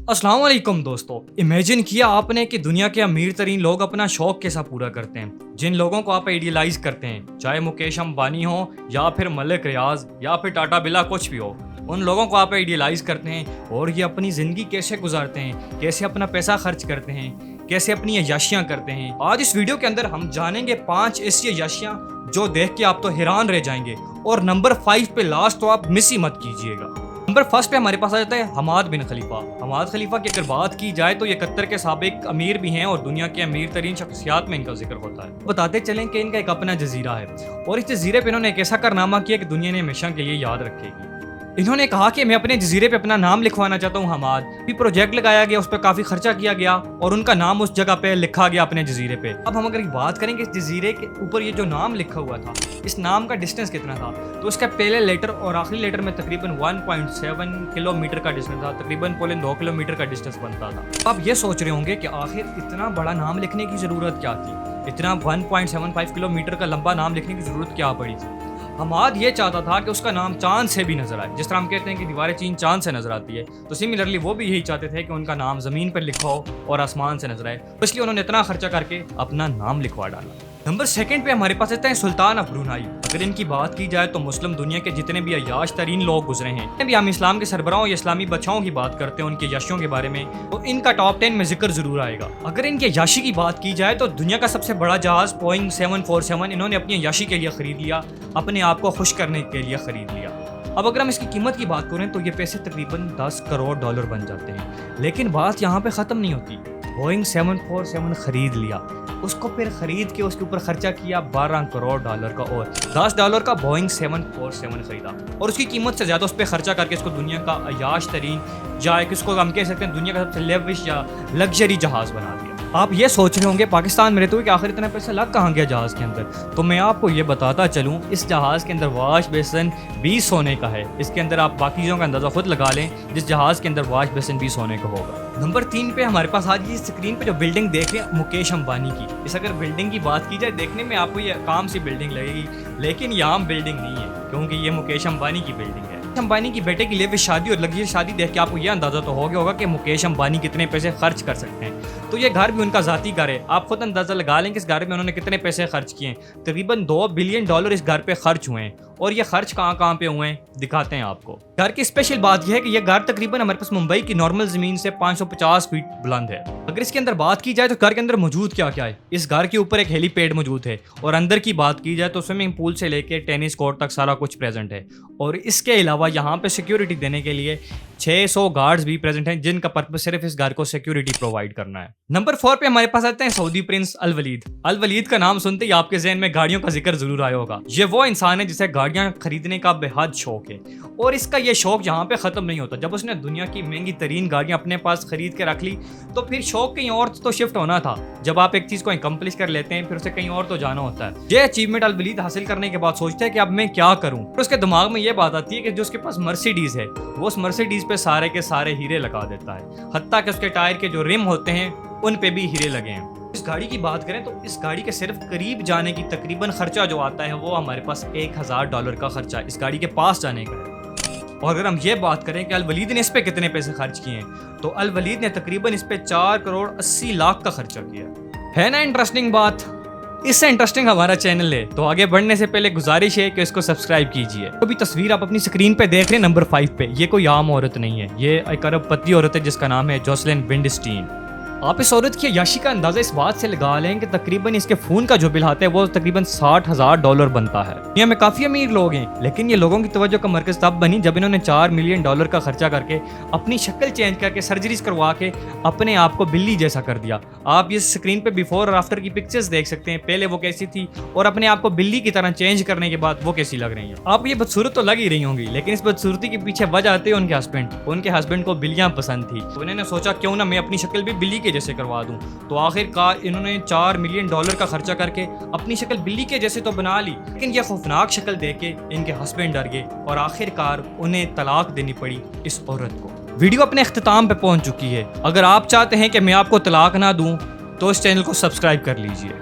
अस्सलाम वालेकुम दोस्तों, इमेजिन किया आपने कि दुनिया के अमीर तरीन लोग अपना शौक कैसा पूरा करते हैं। जिन लोगों को आप आइडियलाइज करते हैं, चाहे मुकेश अंबानी हो या फिर मलिक रियाज या फिर टाटा बिरला, कुछ भी हो, उन लोगों को आप आइडियलाइज करते हैं और ये अपनी ज़िंदगी कैसे गुजारते हैं, कैसे अपना पैसा खर्च करते हैं, कैसे अपनी अय्याशियाँ करते हैं। आज इस वीडियो के अंदर हम जानेंगे 5 ऐसी अय्याशियाँ जो देख के आप तो हैरान रह जाएंगे। और नंबर 5 पे लास्ट तो आप मिस ही मत कीजिएगा। नंबर 1 पे हमारे पास आ जाता है हमाद बिन खलीफा। हमाद खलीफा की अगर बात की जाए तो ये कतर के साबिक अमीर भी हैं और दुनिया के अमीर तरीन शख्सियात में इनका जिक्र होता है। बताते चलें कि इनका एक अपना जजीरा है और इस जजीरे पे इन्होंने एक ऐसा कारनामा किया कि दुनिया ने हमेशा के लिए याद रखेगी। इन्होंने कहा कि मैं अपने जजीरे पे अपना नाम लिखवाना चाहता हूँ हमाद। भी प्रोजेक्ट लगाया गया, उस पर काफी खर्चा किया गया और उनका नाम उस जगह पे लिखा गया अपने जजीरे पे। अब हम अगर बात करें कि इस जजीरे के ऊपर ये जो नाम लिखा हुआ था, इस नाम का डिस्टेंस कितना था, तो इसका पहले लेटर और आखिरी लेटर में तकरीबन 1.7 किलोमीटर का डिस्टेंस था, तकरीबन 2 किलोमीटर का डिस्टेंस बनता था। आप ये सोच रहे होंगे कि आखिर इतना बड़ा नाम लिखने की जरूरत क्या थी, इतना 1.75 किलोमीटर का लंबा नाम लिखने की जरूरत क्या पड़ी थी। हमाद ये चाहता था कि उसका नाम चांद से भी नजर आए। जिस तरह हम कहते हैं कि दीवारें चीन चांद से नजर आती है, तो सिमिलरली वो भी यही चाहते थे कि उनका नाम जमीन पर लिखा हो और आसमान से नजर आए। तो इसलिए उन्होंने इतना खर्चा करके अपना नाम लिखवा डाला। नंबर 2 पे हमारे पास रहते हैं सुल्तान ऑफ ब्रुनाई। अगर इनकी बात की जाए तो मुस्लिम दुनिया के जितने भी अय्याश तरीन लोग गुजरे हैं, भी हम इस्लाम के सरबराहों या इस्लामी बच्चाओं की बात करते हैं, उनके यशियों के बारे में, तो इनका टॉप 10 में जिक्र जरूर आएगा। अगर इनके यशी की बात की जाए तो दुनिया का सबसे बड़ा जहाज बोइंग 747 इन्होंने अपनी यशी के लिए खरीद लिया, अपने आप को खुश करने के लिए खरीद लिया। अब अगर हम इसकी कीमत की बात करें तो ये पैसे तकरीबन $10 करोड़ बन जाते हैं। लेकिन बात यहाँ पे ख़त्म नहीं होती। बोइंग 747 खरीद लिया, उसको फिर खरीद के उसके ऊपर खर्चा किया $12 करोड़ का और $10 का बोइंग 747 खरीदा और उसकी कीमत से ज़्यादा उस पर खर्चा करके इसको दुनिया का अय्याश तरीन या किसको हम कह सकते हैं दुनिया का सबसे लेविश या लग्जरी जहाज़ बना दिया। आप ये सोच रहे होंगे पाकिस्तान में रहते हुए कि आखिर इतना पैसा लग कहाँ गया जहाज़ के अंदर, तो मैं आपको ये बताता चलूँ, इस जहाज़ के अंदर वाश बेसन भी सोने का है। इसके अंदर आप बाकी चीज़ों का अंदाज़ा खुद लगा लें, जिस जहाज़ के अंदर वाश बेसन भी सोने का होगा। नंबर 3 पे हमारे पास आज ये स्क्रीन पे जो बिल्डिंग देख रहे हैं मुकेश अंबानी की। इस अगर बिल्डिंग की बात की जाए, देखने में आपको ये काम सी बिल्डिंग लगेगी, लेकिन ये आम बिल्डिंग नहीं है, क्योंकि ये मुकेश अंबानी की बिल्डिंग है। अंबानी की बेटे की लेविश शादी और लग्जरी शादी देख के आपको ये अंदाजा तो हो गया होगा कि मुकेश अंबानी कितने पैसे खर्च कर सकते हैं। तो ये घर भी उनका जाती घर है। आप खुद अंदाजा लगा लें कि इस घर में उन्होंने कितने पैसे खर्च किए हैं। तकरीबन $2 बिलियन इस घर पे खर्च हुए हैं। और ये खर्च कहाँ पे हुए हैं दिखाते हैं आपको। घर की स्पेशल बात यह है कि यह घर तकरीबन हमारे पास मुंबई की नॉर्मल जमीन से 550 फीट बुलंद है। अगर इसके अंदर बात की जाए तो घर के अंदर मौजूद क्या क्या है, इस घर के ऊपर एक हेलीपैड मौजूद है और अंदर की बात की जाए तो स्विमिंग पूल से लेके टेनिस कोर्ट तक सारा कुछ प्रेजेंट है। और इसके अलावा यहाँ पे सिक्योरिटी देने के लिए 600 गार्ड्स भी प्रेजेंट हैं, जिनका पर्पस सिर्फ इस घर को सिक्योरिटी प्रोवाइड करना है। नंबर 4 पे हमारे पास आते हैं सऊदी प्रिंस अल वलीद। अल वलीद का नाम सुनते ही आपके ज़हन में गाड़ियों का जिक्र जरूर आया होगा। ये वो इंसान है जिसे गाड़ियां खरीदने का बेहद शौक है और इसका ये शौक यहाँ पे खत्म नहीं होता। जब उसने दुनिया की महंगी तरीन गाड़ियां अपने पास खरीद के रख ली तो फिर शौक कहीं और तो शिफ्ट होना था। जब आप एक चीज को अकम्प्लिश कर लेते हैं फिर उसे कहीं और तो जाना होता है। ये अचीवमेंट अल वलीद हासिल करने के बाद सोचता है कि अब मैं क्या करूं। फिर उसके दिमाग में ये बात आती है कि जो उसके पास मर्सिडीज है, वो उस मर्सिडीज पे सारे के सारे हीरे लगा देता है, हत्ता कि उसके टायर के जो रिम होते हैं उन पे भी हीरे लगे हैं। इस गाड़ी की बात करें तो इस गाड़ी के सिर्फ करीब जाने की तकरीबन खर्चा जो आता है वो हमारे पास $1000 का खर्चा इस गाड़ी के पास जाने का है। और अगर हम ये बात करें कि अल वलीद ने इस पे कितने पैसे खर्च किए हैं, तो अल वलीद ने तकरीबन इस पे 4 करोड़ 80 लाख का खर्चा किया है। ना इंटरेस्टिंग बात? इससे इंटरेस्टिंग हमारा चैनल है, तो आगे बढ़ने से पहले गुजारिश है कि इसको सब्सक्राइब कीजिए। तो भी तस्वीर आप अपनी स्क्रीन पे देख रहे हैं नंबर 5 पे, ये कोई आम औरत नहीं है, ये एक अरबपति औरत है जिसका नाम है जोसलिन विंडस्टीन। आप इस औरत की अय्याशी का अंदाजा इस बात से लगा लें कि तकरीबन इसके फोन का जो बिल आता है वो तकरीबन $60,000 बनता है। दुनिया में काफी अमीर लोग हैं, लेकिन ये लोगों की तवज्जो का मरकज तब बनी जब इन्होंने $4 मिलियन का खर्चा करके अपनी शक्ल चेंज करके सर्जरीज करवा के अपने आप को बिल्ली जैसा कर दिया। आप इस स्क्रीन पे बिफोर और आफ्टर की पिक्चर्स देख सकते हैं, पहले वो कैसी थी और अपने आप को बिल्ली की तरह चेंज करने के बाद वो कैसी लग रही है। आप ये बदसूरत तो लग ही रही होंगी, लेकिन इस बदसूरती के पीछे वजह आती है उनके हस्बैंड को बिल्लियां पसंद थी, तो इन्होंने सोचा क्यों ना मैं अपनी शक्ल भी बिल्ली के जैसे करवा दूं। तो आखिरकार इन्होंने $4 मिलियन का खर्चा करके अपनी शक्ल बिल्ली के जैसे तो बना ली, लेकिन यह खौफनाक शक्ल देख के इनके हस्बैंड डर गए और आखिरकार उन्हें तलाक देनी पड़ी इस औरत को। वीडियो अपने इख्तिताम पे पहुंच चुकी है। अगर आप चाहते हैं कि मैं आपको तलाक ना दूं तो इस चैनल को सब्सक्राइब कर लीजिए।